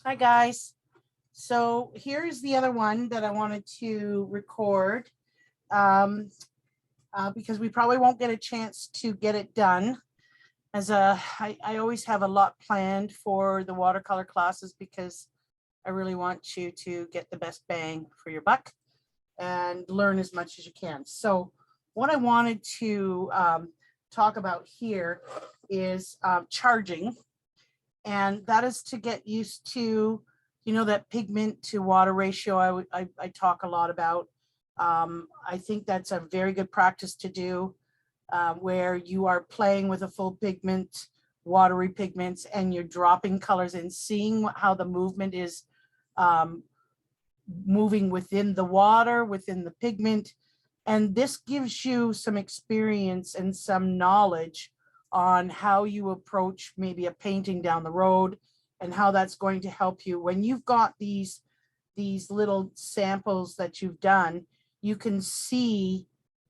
Hi guys. So here's the other one that I wanted to record um, because we probably won't get a chance to get it done. I always have a lot planned for the watercolor classes because I really want you to get the best bang for your buck and learn as much as you can. So what I wanted to talk about here is charging, and that is to get used to, that pigment to water ratio I talk a lot about. I think that's a very good practice to do, where you are playing with a full pigment, watery pigments, and you're dropping colors and seeing how the movement is um, moving within the water, within the pigment. And this gives you some experience and some knowledge on how you approach maybe a painting down the road, and how that's going to help you when you've got these little samples that you've done. You can see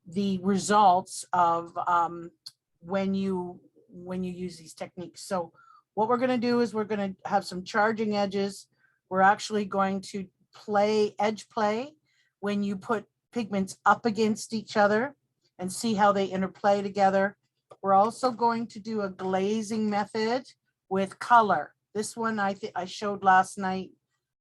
the results of when you use these techniques. So what we're going to do is we're going to have some charging edges. We're actually going to edge play when you put pigments up against each other and see how they interplay together. We're also going to do a glazing method with color. This one I showed last night,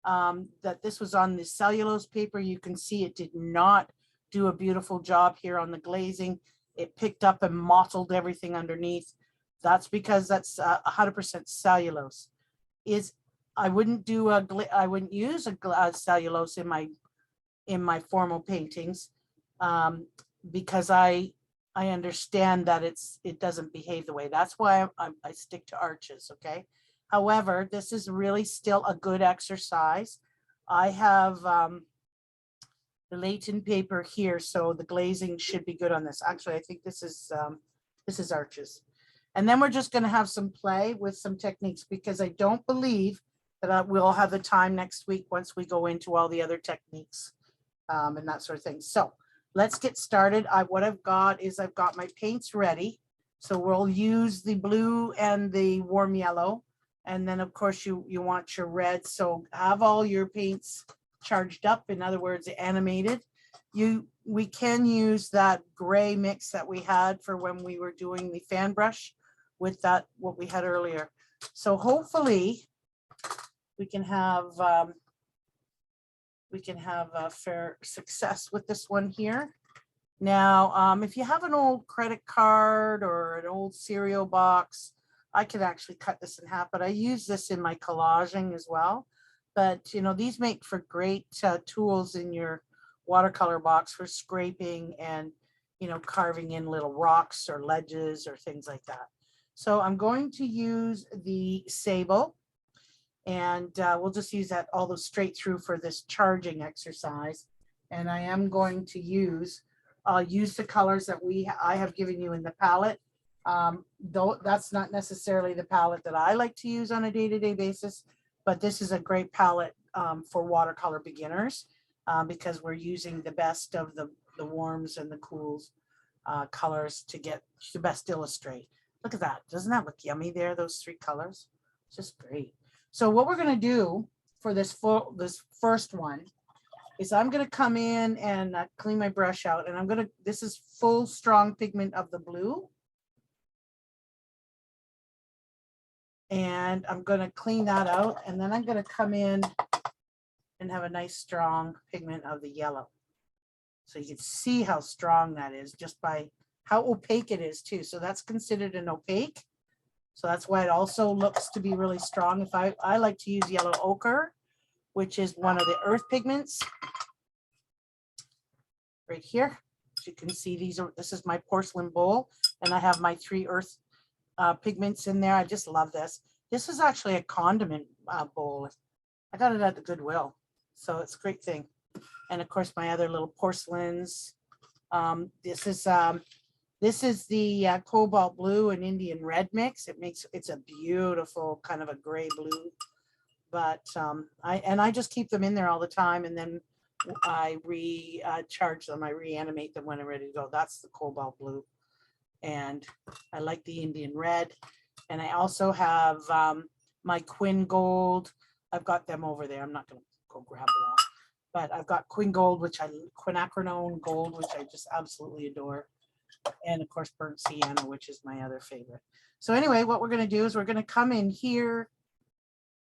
that this was on the cellulose paper. You can see it did not do a beautiful job here on the glazing. It picked up and mottled everything underneath. That's because that's 100% cellulose. I wouldn't use a cellulose in my formal paintings, because I understand that it doesn't behave the way. That's why I stick to arches. Okay. However, this is really still a good exercise. I have the Leighton paper here, so the glazing should be good on this. Actually, I think this is arches. And then we're just going to have some play with some techniques, because I don't believe that we'll have the time next week once we go into all the other techniques and that sort of thing. So let's get started. What I've got is I've got my paints ready. So we'll use the blue and the warm yellow. And then of course you want your red. So have all your paints charged up. In other words, animated. We can use that gray mix that we had for when we were doing the fan brush with that, what we had earlier. So hopefully we can have a fair success with this one here. Now, if you have an old credit card or an old cereal box, I could actually cut this in half, but I use this in my collaging as well. But, these make for great tools in your watercolor box for scraping and, carving in little rocks or ledges or things like that. So I'm going to use the sable, and we'll just use that all straight through for this charging exercise. And I am going to use the colors that I have given you in the palette. Though that's not necessarily the palette that I like to use on a day-to-day basis, but this is a great palette for watercolor beginners, because we're using the best of the warms and the cools colors to get the best illustrate. Look at that. Doesn't that look yummy there, those three colors? It's just great. So what we're going to do for this first one is I'm going to come in and clean my brush out, and this is full strong pigment of the blue. And I'm going to clean that out, and then I'm going to come in and have a nice strong pigment of the yellow. So you can see how strong that is just by how opaque it is too. So that's considered an opaque. So that's why it also looks to be really strong. If I like to use yellow ochre, which is one of the earth pigments right here. As you can see, this is my porcelain bowl, and I have my 3 earth pigments in there. I just love this. This is actually a condiment bowl. I got it at the Goodwill, so it's a great thing. And of course, my other little porcelains. This is the cobalt blue and Indian red mix. It's a beautiful kind of a gray blue. But I just keep them in there all the time, and then I recharge them. I reanimate them when I'm ready to go. That's the cobalt blue. And I like the Indian red. And I also have my Quinn Gold, I've got them over there. I'm not going to go grab them all. But I've got quinacridone gold, which I just absolutely adore. And of course, burnt sienna, which is my other favorite. So anyway, what we're going to do is we're going to come in here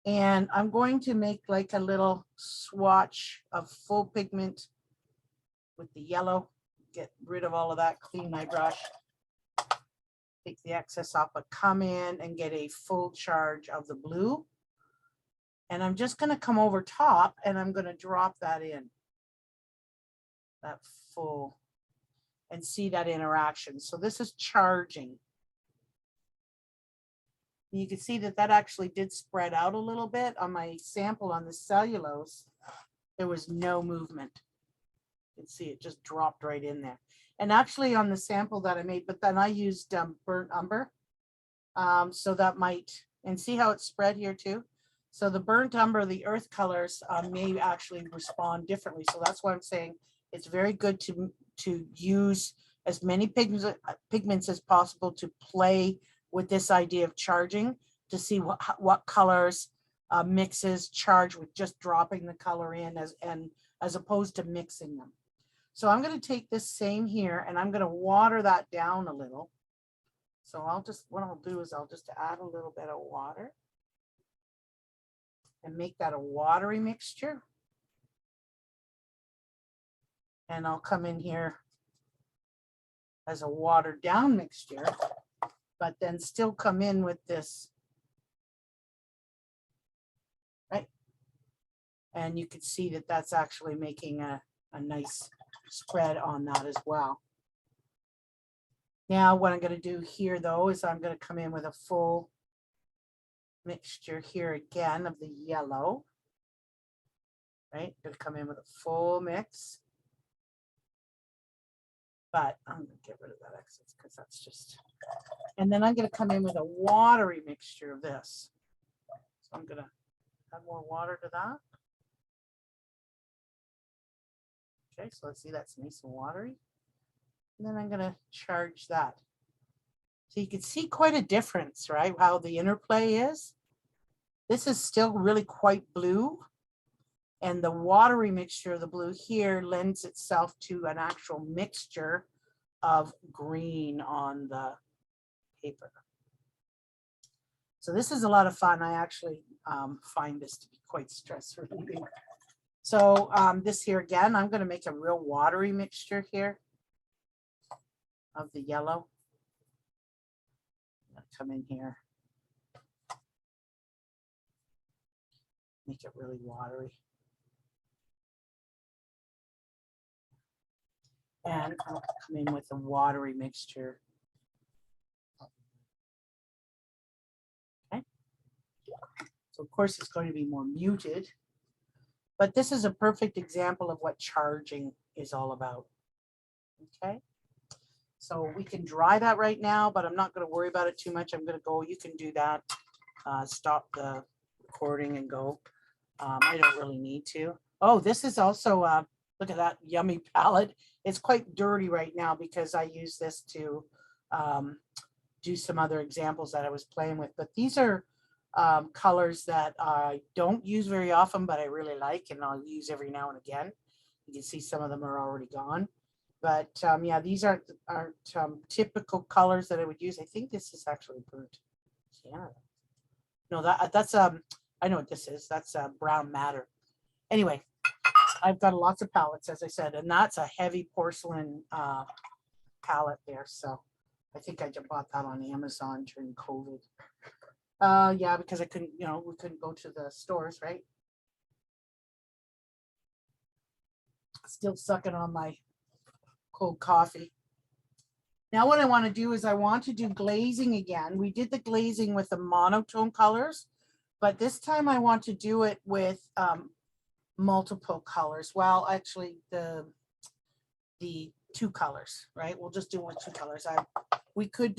and I'm going to make like a little swatch of full pigment with the yellow. Get rid of all of that, clean my brush, take the excess off, but come in and get a full charge of the blue. And I'm just going to come over top and I'm going to drop that in, that full, and see that interaction. So this is charging. You can see that that actually did spread out a little bit on my sample on the cellulose. There was no movement. You can see it just dropped right in there. And actually on the sample that I made, but then I used burnt umber. So that might, and see how it spread here too. So the burnt umber, the earth colors may actually respond differently. So that's why I'm saying it's very good to use as many pigments as possible to play with this idea of charging, to see what colors mixes charge with just dropping the color in as opposed to mixing them. So I'm going to take this same here and I'm going to water that down a little. So what I'll do is I'll just add a little bit of water and make that a watery mixture. And I'll come in here as a watered down mixture, but then still come in with this, right? And you can see that that's actually making a nice spread on that as well. Now what I'm going to do here though is I'm going to come in with a full mixture here again of the yellow, right? Going to come in with a full mix, but I'm going to get rid of that excess because that's just, and then I'm going to come in with a watery mixture of this. So I'm going to add more water to that. Okay, so let's see, that's nice and watery. And then I'm going to charge that. So you can see quite a difference, right? How the interplay is. This is still really quite blue. And the watery mixture of the blue here lends itself to an actual mixture of green on the paper. So this is a lot of fun. I actually find this to be quite stress relieving. So this here again, I'm going to make a real watery mixture here of the yellow. Come in here, make it really watery. And I'll come in with a watery mixture. Okay. So of course it's going to be more muted, but this is a perfect example of what charging is all about. Okay. So we can dry that right now, but I'm not going to worry about it too much. I'm going to go, you can do that. Stop the recording and go. I don't really need to. Oh, this is also, look at that yummy palette. It's quite dirty right now because I use this to do some other examples that I was playing with. But these are colors that I don't use very often, but I really like, and I'll use every now and again. You can see some of them are already gone. But yeah, these aren't typical colors that I would use. I think this is actually burnt sienna. No, that's I know what this is. That's brown madder. Anyway, I've got lots of palettes, as I said, and that's a heavy porcelain palette there. So I think I just bought that on Amazon during COVID. Yeah, because I couldn't, we couldn't go to the stores, right? Still sucking on my cold coffee. Now what I want to do is I want to do glazing again. We did the glazing with the monotone colors, but this time I want to do it with multiple colors. Well, actually the two colors, right? We'll just do with two colors. We could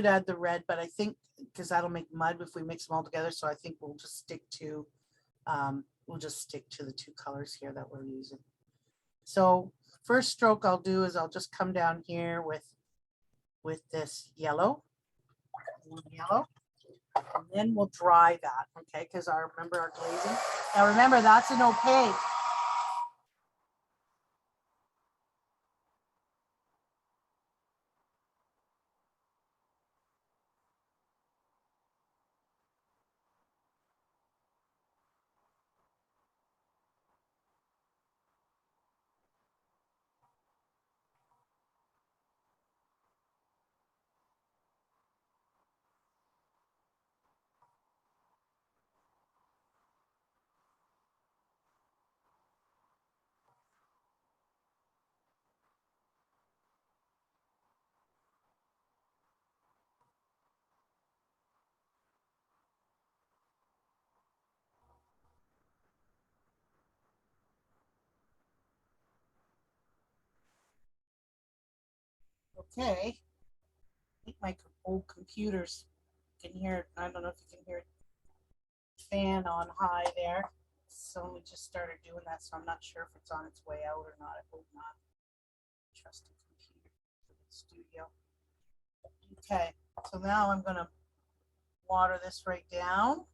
add the red, but I think because that'll make mud if we mix them all together. So I think we'll just stick to the two colors here that we're using. So first stroke I'll do is I'll just come down here with this yellow, And then we'll dry that, okay? Because I remember our glazing. Now remember, that's an opaque. Okay. I think my old computers can hear it. I don't know if you can hear it. Fan on high there. So we just started doing that, so I'm not sure if it's on its way out or not. I hope not. Trusted computer for the studio. Okay, so now I'm gonna water this right down.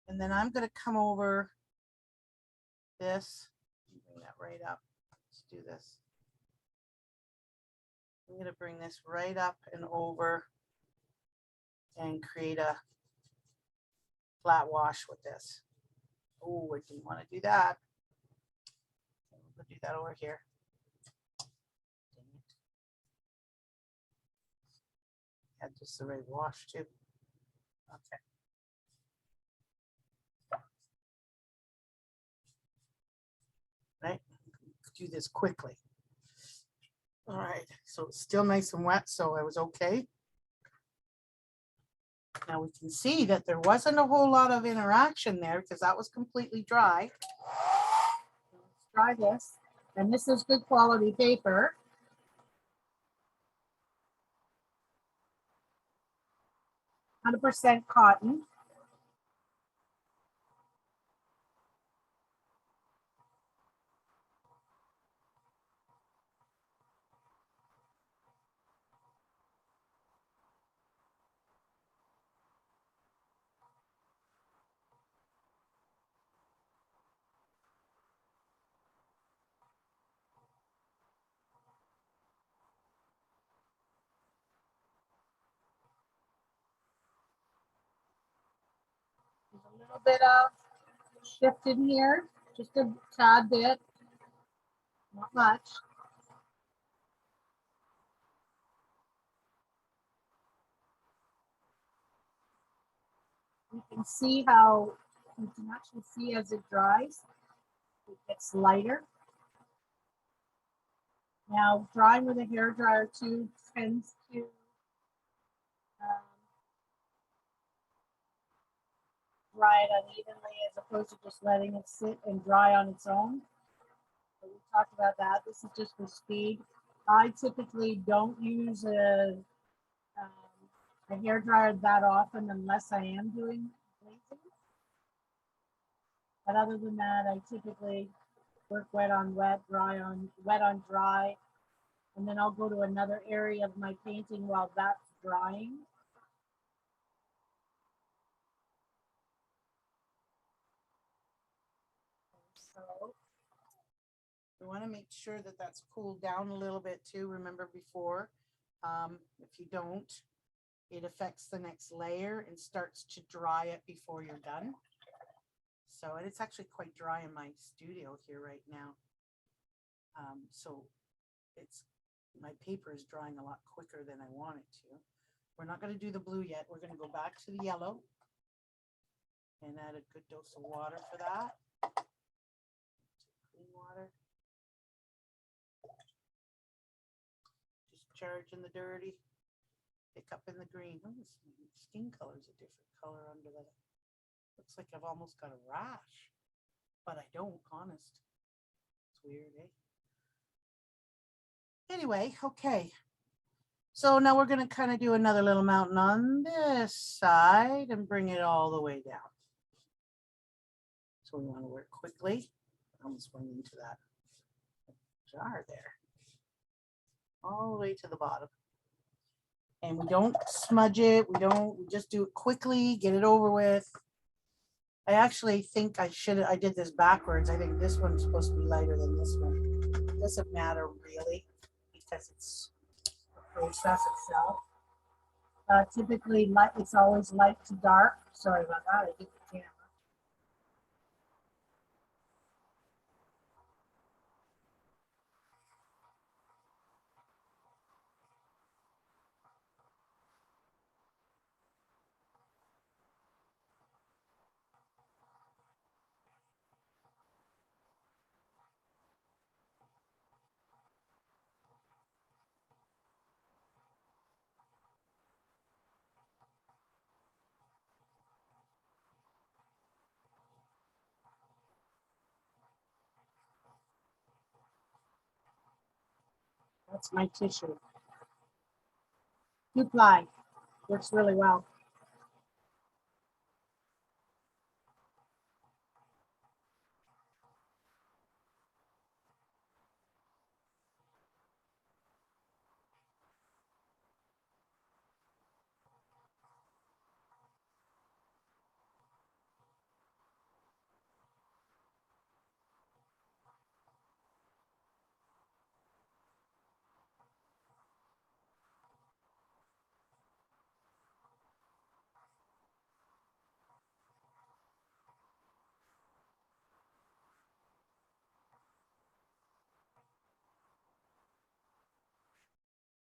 And then I'm gonna come over this, bring that right up. Let's do this. I'm gonna bring this right up and over and create a flat wash with this. Oh, I didn't want to do that. We'll do that over here. Had just the right wash too. Okay. Right. Do this quickly. All right. So it's still nice and wet, so I was okay. Now we can see that there wasn't a whole lot of interaction there because that was completely dry. Let's try this. And this is good quality paper. 100% cotton. There's a little bit of shift in here, just a tad bit, not much. You can see how, you can actually see as it dries, it gets lighter. Now, drying with a hair dryer too tends to dry it unevenly as opposed to just letting it sit and dry on its own. So we talked about that. This is just for speed. I typically don't use a hair dryer that often unless I am doing glazing. But other than that, I typically work wet on wet, dry on wet on dry, and then I'll go to another area of my painting while that's drying. So we want to make sure that that's cooled down a little bit too. Remember before, if you don't, it affects the next layer and starts to dry it before you're done. So, and it's actually quite dry in my studio here right now. So it's, my paper is drying a lot quicker than I want it to. We're not going to do the blue yet. We're going to go back to the yellow and add a good dose of water for that. Clean water. Just charge in the dirty, pick up in the green. Oh, this skin color is a different color under that. Looks like I've almost got a rash, but I don't, honest. It's weird, eh? Anyway, okay. So now we're going to kind of do another little mountain on this side and bring it all the way down. So we want to work quickly. I almost went into that jar there. All the way to the bottom. And we don't smudge it. We just do it quickly, get it over with. I actually think I did this backwards. I think this one's supposed to be lighter than this one. It doesn't matter really because it's the process itself. Typically, it's always light to dark. Sorry about that. I hit the camera. That's my tissue. Two ply works really well.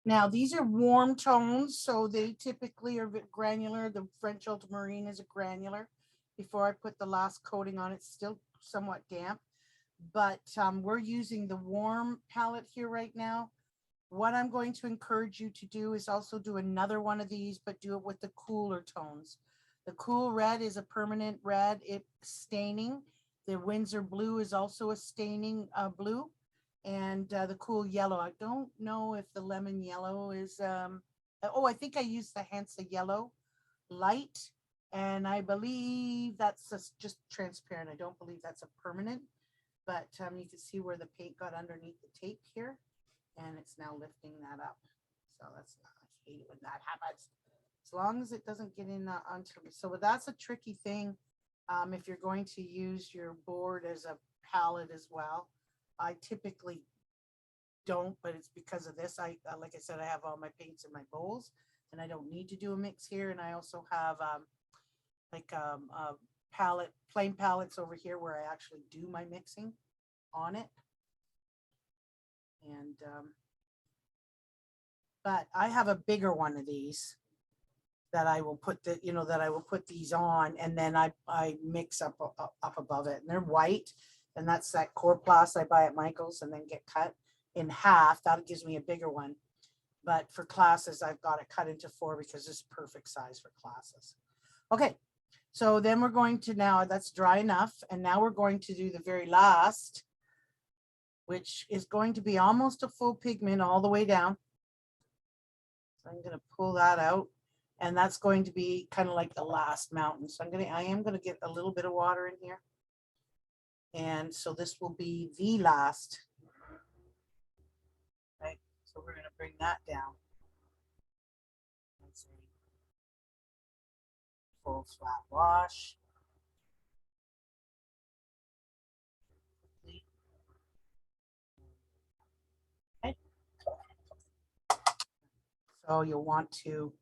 Now, these are warm tones, so they typically are granular. The French ultramarine is a granular. Before I put the last coating on, it's still somewhat damp, but we're using the warm palette here right now. What I'm going to encourage you to do is also do another one of these, but do it with the cooler tones. The cool red is a permanent red. It's staining. The Windsor blue is also a staining blue. And the cool yellow. I don't know if the lemon yellow is, oh, I think I used the Hansa yellow light. And I believe that's just transparent. I don't believe that's a permanent, but you can see where the paint got underneath the tape here. And it's now lifting that up. So that's, I hate it when that happens. As long as it doesn't get in onto me. So that's a tricky thing. If you're going to use your board as a palette as well. I typically don't, but it's because of this. Like I said, I have all my paints in my bowls and I don't need to do a mix here. And I also have palette, plain palettes over here where I actually do my mixing on it. And, but I have a bigger one of these that I will put that I will put these on, and then I mix up above it, and they're white. And that's that Coroplast I buy at Michael's and then get cut in half. That gives me a bigger one. But for classes, I've got it cut into 4 because it's perfect size for classes. Okay, so then we're going to now, that's dry enough. And now we're going to do the very last, which is going to be almost a full pigment all the way down. So I'm going to pull that out. And that's going to be kind of like the last mountain. So I am going to get a little bit of water in here. And so this will be the last. Right, so we're going to bring that down. Let's see. Full flat wash. Okay. So you'll want to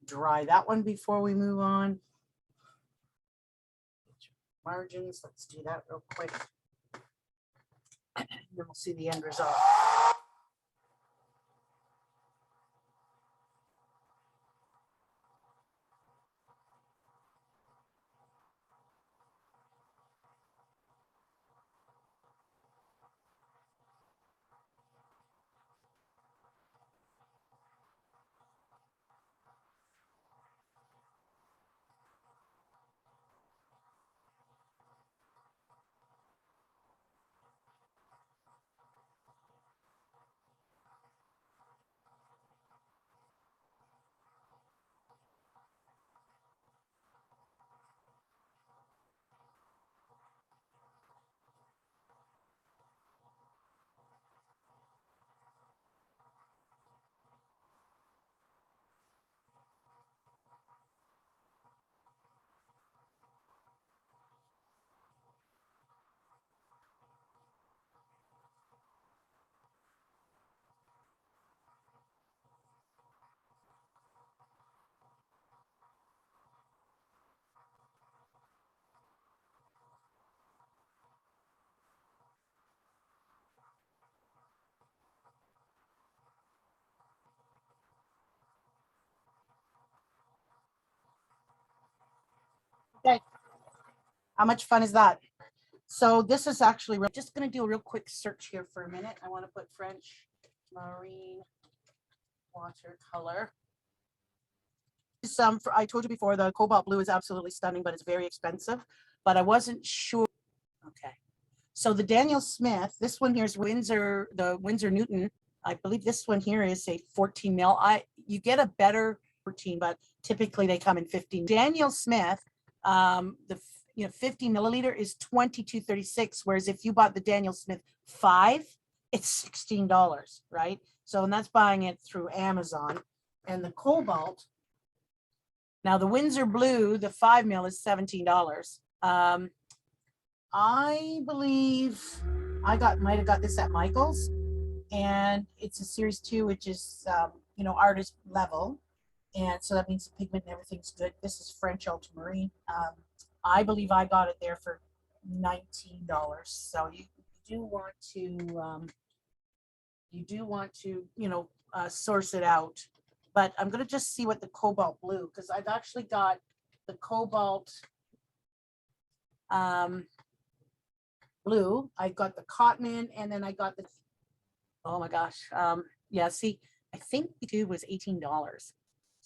dry that one before we move on. Margins, let's do that real quick. Then we'll see the end result. Okay, how much fun is that? So this is actually, we're just going to do a real quick search here for a minute. I want to put French marine watercolor. I told you before, the cobalt blue is absolutely stunning, but it's very expensive. But I wasn't sure. Okay. So the Daniel Smith, this one here is Winsor, the Winsor Newton. I believe this one here is a 14 mil. You get a better 14, but typically they come in 15. Daniel Smith, the 50 milliliter is $22.36, whereas if you bought the Daniel Smith 5, it's $16, right? So, and that's buying it through Amazon. And the cobalt, now the Winsor blue, the 5 mil is $17. I believe I might have got this at Michael's, and it's a series 2, which is artist level, and so that means the pigment and everything's good. This is French ultramarine. I believe I got it there for $19. So you do want to source it out. But I'm gonna just see what the cobalt blue, because I've actually got the cobalt blue. I got the cotton, and then I got the, oh my gosh. Yeah, see, I think the tube was $18.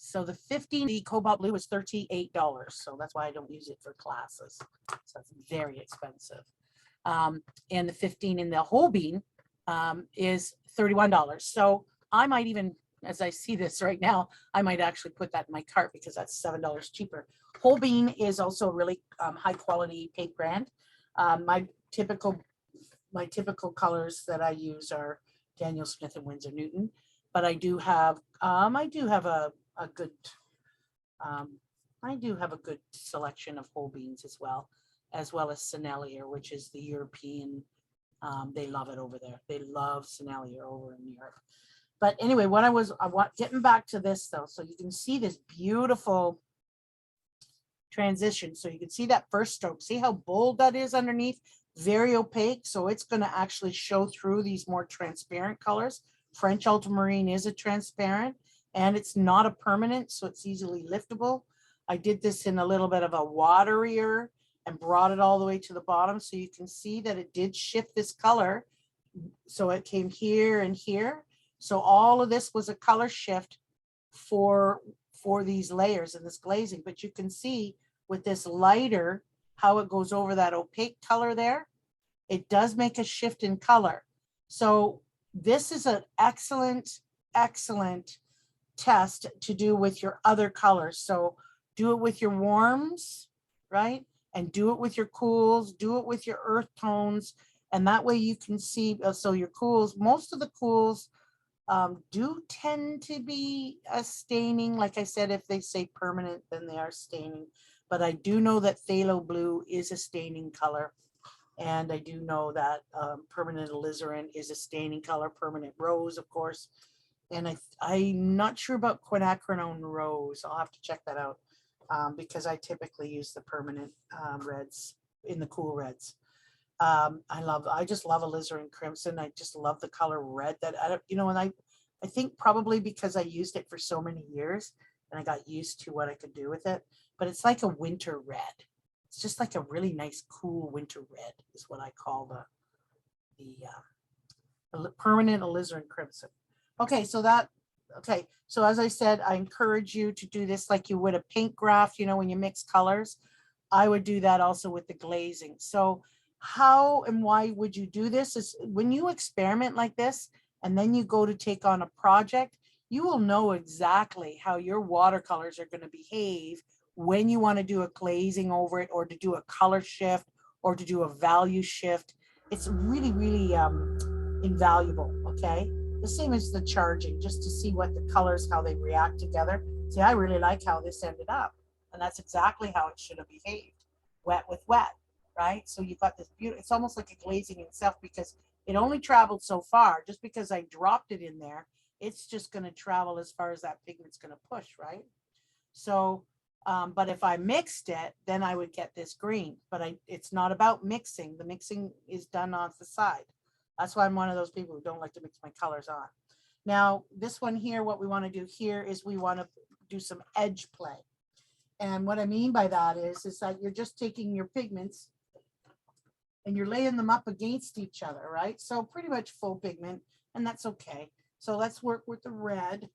So the 15, the cobalt blue was $38. So that's why I don't use it for classes. So it's very expensive. And the 15 in the whole bean is $31. So I might even, as I see this right now, I might actually put that in my cart because that's $7 cheaper. Whole bean is also a really high quality paint brand. My typical colors that I use are Daniel Smith and Winsor Newton, but I do have a good selection of whole beans as well as Sennelier, which is the European. They love it over there. They love Sennelier over in Europe. But anyway, getting back to this though, so you can see this beautiful transition. So you can see that first stroke. See how bold that is underneath? Very opaque. So it's going to actually show through these more transparent colors. French ultramarine is a transparent, and it's not a permanent, so it's easily liftable. I did this in a little bit of a waterier and brought it all the way to the bottom, so you can see that it did shift this color. So it came here and here. So all of this was a color shift for these layers and this glazing, but you can see with this lighter how it goes over that opaque color there. It does make a shift in color. So this is an excellent test to do with your other colors. So do it with your warms, right? And do it with your cools, do it with your earth tones. And that way you can see, so your cools, most of the cools do tend to be a staining. Like I said, if they say permanent, then they are staining. But I do know that phthalo blue is a staining color. And I do know that permanent alizarin is a staining color, permanent rose, of course. And I'm not sure about quinacridone rose. I'll have to check that out because I typically use the permanent reds in the cool reds. I just love alizarin crimson. I just love the color red that and I think probably because I used it for so many years and I got used to what I could do with it, but it's like a winter red. It's just like a really nice, cool winter red is what I call the permanent alizarin crimson. Okay, so as I said, I encourage you to do this like you would a paint graph, when you mix colors. I would do that also with the glazing. So how and why would you do this is when you experiment like this and then you go to take on a project, you will know exactly how your watercolors are going to behave when you want to do a glazing over it or to do a color shift or to do a value shift. It's really, really invaluable, okay? The same as the charging, just to see what the colors, how they react together. See, I really like how this ended up. And that's exactly how it should have behaved, wet with wet, right? So you've got this beautiful, it's almost like a glazing itself because it only traveled so far. Just because I dropped it in there, it's just going to travel as far as that pigment's going to push, right? So, but if I mixed it, then I would get this green. But it's not about mixing. The mixing is done off the side. That's why I'm one of those people who don't like to mix my colors on. Now, this one here, what we want to do here is we want to do some edge play. And what I mean by that is that you're just taking your pigments and you're laying them up against each other, right? So pretty much full pigment, and that's okay. So let's work with the red.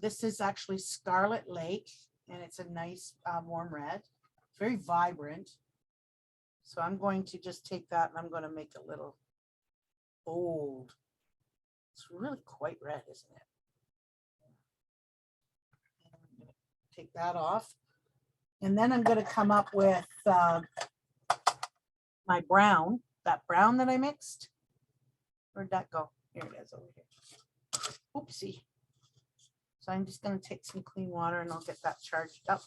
This is actually Scarlet Lake, and it's a nice warm red, very vibrant. So I'm going to just take that and I'm going to make a little bold. It's really quite red, isn't it? I'm going to take that off. And then I'm going to come up with my brown, that brown that I mixed. Where'd that go? Here it is over here. Oopsie. So I'm just going to take some clean water and I'll get that charged up.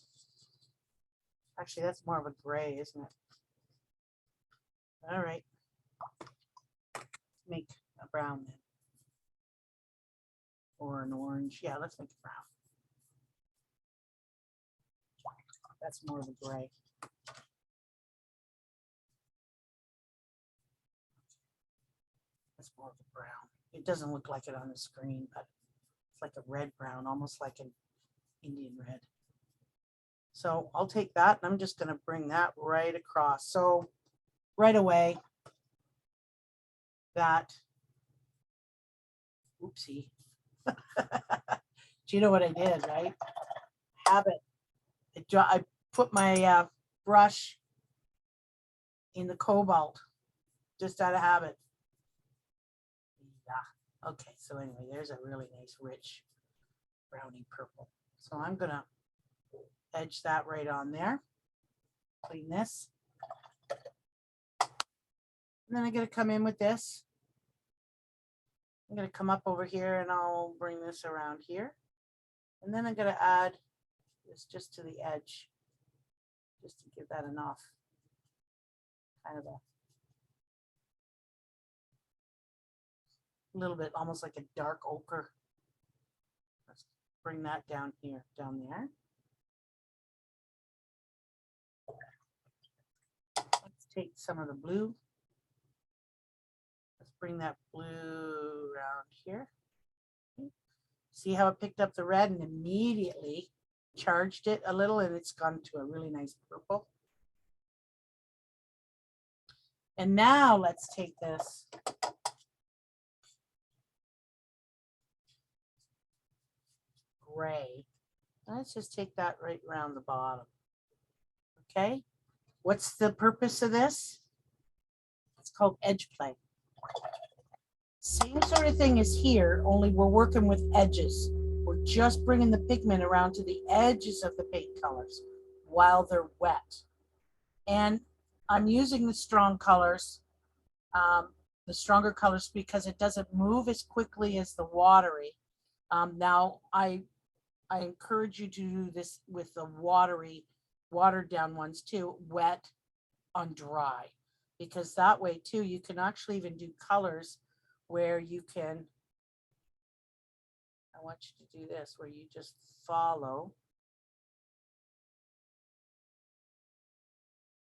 Actually, that's more of a gray, isn't it? All right. Make a brown then. Or an orange. Yeah, let's make it brown. That's more of a gray. That's more of a brown. It doesn't look like it on the screen, but it's like a red brown, almost like an Indian red. So I'll take that and I'm just going to bring that right across. So right away, that, oopsie. Do you know what I did, right? Habit. I put my brush in the cobalt, just out of habit. Yeah. Okay, so anyway, there's a really nice rich browny purple. So I'm gonna edge that right on there. Clean this. And then I'm gonna come in with this. I'm gonna come up over here and I'll bring this around here. And then I'm gonna add this just to the edge, just to give that enough kind of a little bit, almost like a dark ochre. Let's bring that down here, down there. Let's take some of the blue. Let's bring that blue around here. See how it picked up the red and immediately charged it a little, and it's gone to a really nice purple. And now let's take this gray. Let's just take that right around the bottom. Okay, what's the purpose of this? It's called edge play. Same sort of thing as here, only we're working with edges. We're just bringing the pigment around to the edges of the paint colors while they're wet. And I'm using the strong colors, the stronger colors, because it doesn't move as quickly as the watery. Now, I encourage you to do this with the watery, watered down ones too, wet on dry, because that way too, you can actually even do colors where you can, I want you to do this, where you just follow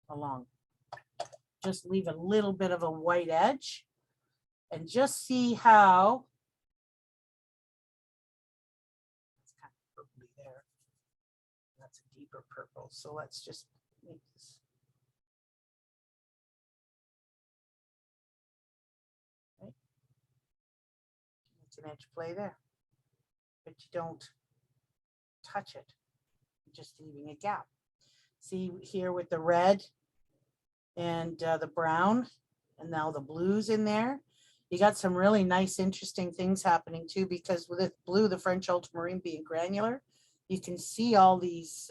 along. Just leave a little bit of a white edge and just see how it's kind of purpley there. That's a deeper purple. So let's just make this. Okay. It's an edge play there, but you don't touch it. You're just leaving a gap. See here with the red and the brown, and now the blues in there. You got some really nice, interesting things happening too, because with the blue, the French ultramarine being granular, you can see all these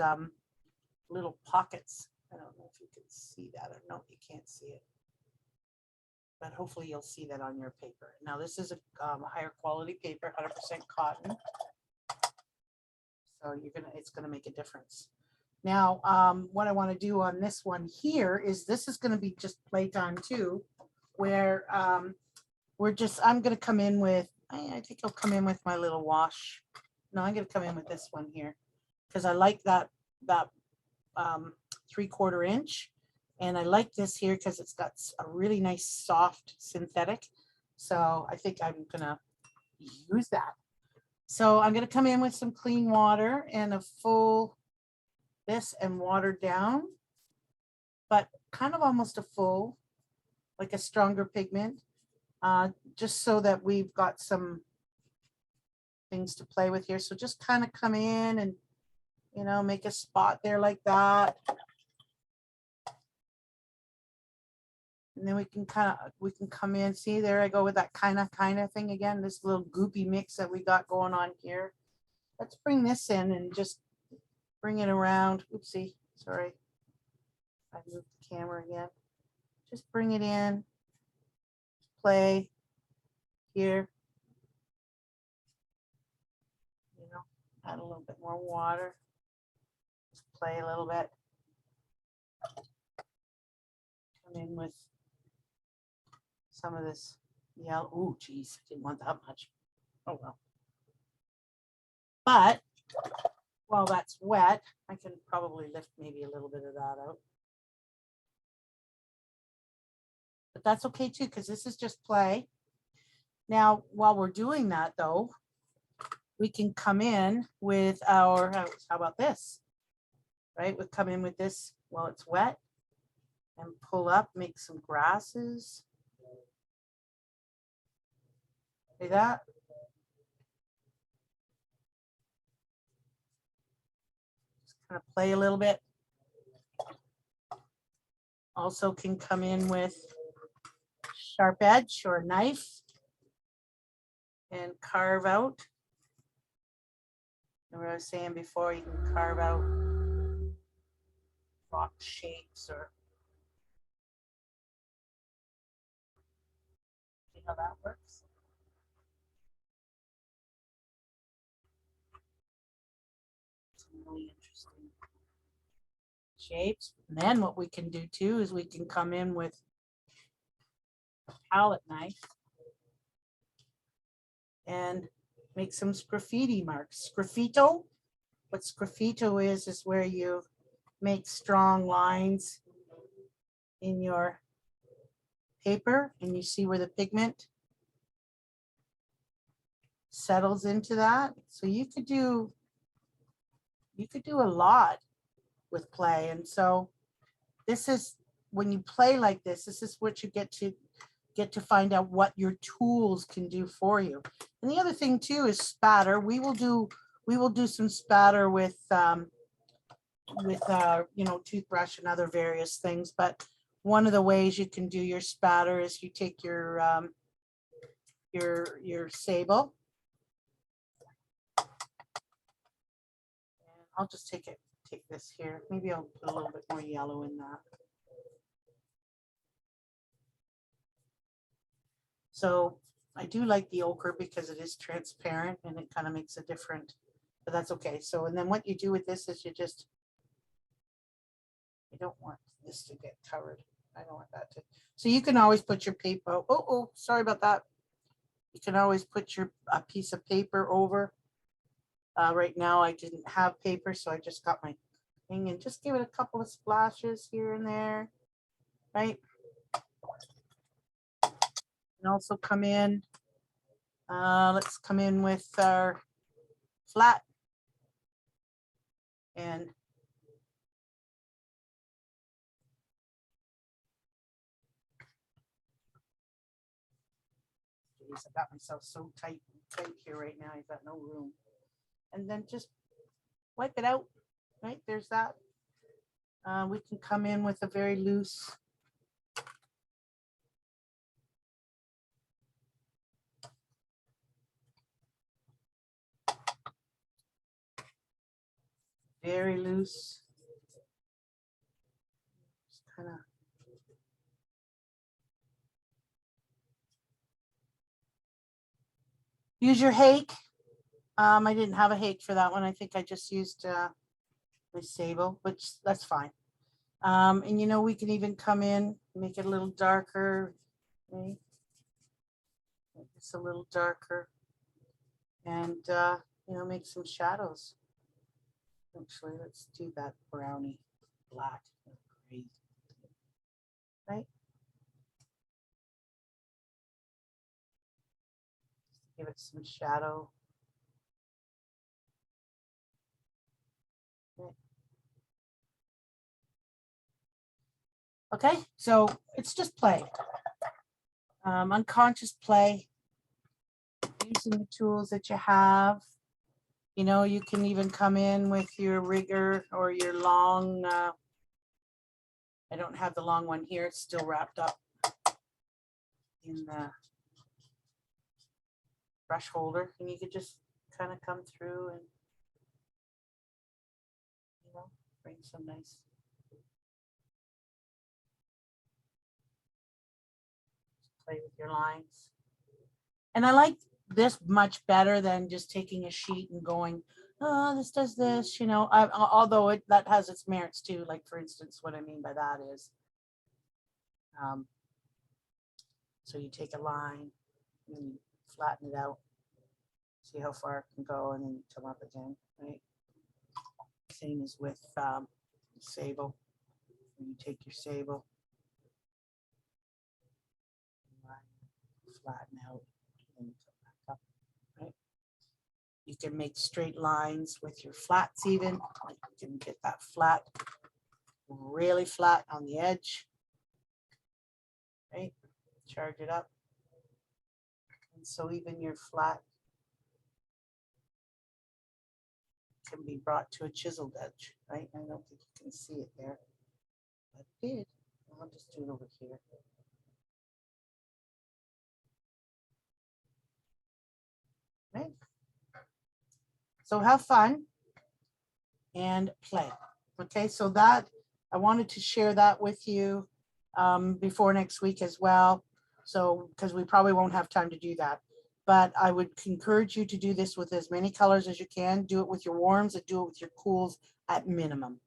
little pockets. I don't know if you can see that or no, you can't see it. But hopefully you'll see that on your paper. Now this is a higher quality paper, 100% cotton. So it's gonna make a difference. Now, what I want to do on this one here is this is going to be just playtime too, where I'm going to come in with, I think I'll come in with my little wash. No, I'm going to come in with this one here because I like that 3/4 inch. And I like this here because it's got a really nice soft synthetic. So I think I'm going to use that. So I'm going to come in with some clean water and a full this and water down, but kind of almost a full, like a stronger pigment, just so that we've got some things to play with here. So just kind of come in and, you know, make a spot there like that. And then we can come in, see there I go with that kind of thing again, this little goopy mix that we got going on here. Let's bring this in and just bring it around. Oopsie, sorry. I moved the camera again. Just bring it in, play here. You know, add a little bit more water. Just play a little bit. Come in with some of this yellow. Oh, geez, didn't want that much. Oh well. But while that's wet, I can probably lift maybe a little bit of that out. But that's okay too, because this is just play. Now, while we're doing that though, we can come in with our, how about this, right? We'll come in with this while it's wet and pull up, make some grasses. See that? Just kind of play a little bit. Also can come in with sharp edge or a knife and carve out. Remember I was saying before, you can carve out rock shapes or see how that works. Some really interesting shapes. And then what we can do too is we can come in with a palette knife and make some graffiti marks. Graffito, what graffito is where you make strong lines in your paper and you see where the pigment settles into that. So you could do a lot with play. And so this is, when you play like this is what you get to find out what your tools can do for you. And the other thing too is spatter. We will do some spatter with you know, toothbrush and other various things. But one of the ways you can do your spatter is you take your sable. And I'll just take this here. Maybe I'll put a little bit more yellow in that. So I do like the ochre because it is transparent and it kind of makes a different, but that's okay. So, and then what you do with this is you don't want this to get covered. I don't want that to. So you can always put your paper, oh, sorry about that. You can always put a piece of paper over. Right now I didn't have paper, so I just got my thing and just give it a couple of splashes here and there, right? And also come in, let's come in with our flat and geez, I got myself so tight here right now. I've got no room. And then just wipe it out, right? There's that. We can come in with a very loose just kind of use your hake. I didn't have a hake for that one. I think I just used my sable, which that's fine. And you know, we can even come in, make it a little darker, okay? Make this a little darker, and you know, make some shadows. Actually, let's do that brownie black. Great. Right? Give it some shadow. Okay, so it's just play, unconscious play, using the tools that you have. You know, you can even come in with your rigger or your long, I don't have the long one here, it's still wrapped up in the brush holder, and you could just kind of come through and, you know, bring some nice play with your lines. And I like this much better than just taking a sheet and going, oh, this does this, you know, although that has its merits too. Like, for instance, what I mean by that is, so you take a line and you flatten it out, see how far it can go, and then you come up again, right? Same as with sable. You take your sable, flatten out, and you come back up, right? You can make straight lines with your flats even. Like, you can get that flat, really flat on the edge, right? Charge it up. And so even your flat can be brought to a chiseled edge, right? I don't think you can see it there, but it did. I'll just do it over here. Right? So have fun and play. Okay, so that I wanted to share that with you before next week as well. So, because we probably won't have time to do that. But I would encourage you to do this with as many colors as you can. Do it with your warms and do it with your cools at minimum.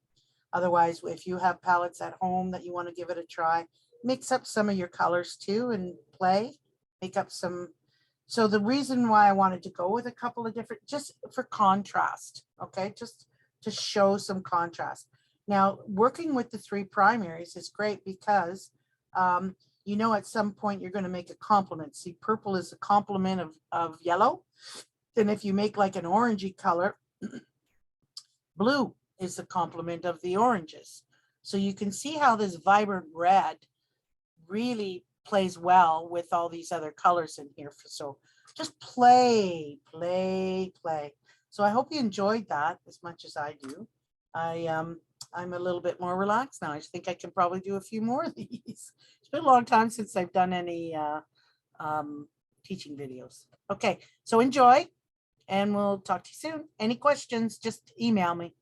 Otherwise, if you have palettes at home that you want to give it a try, mix up some of your colors too and play. Make up some. So the reason why I wanted to go with a couple of different, just for contrast, okay, just to show some contrast. Now, working with the three primaries is great because, you know, at some point you're going to make a complement. See, purple is a complement of yellow. Then if you make like an orangey color, blue is the complement of the oranges. So you can see how this vibrant red really plays well with all these other colors in here. So just play, play, play. So I hope you enjoyed that as much as I do. I'm a little bit more relaxed now. I think I can probably do a few more of these. It's been a long time since I've done any teaching videos. Okay, so enjoy, and we'll talk to you soon. Any questions, just email me.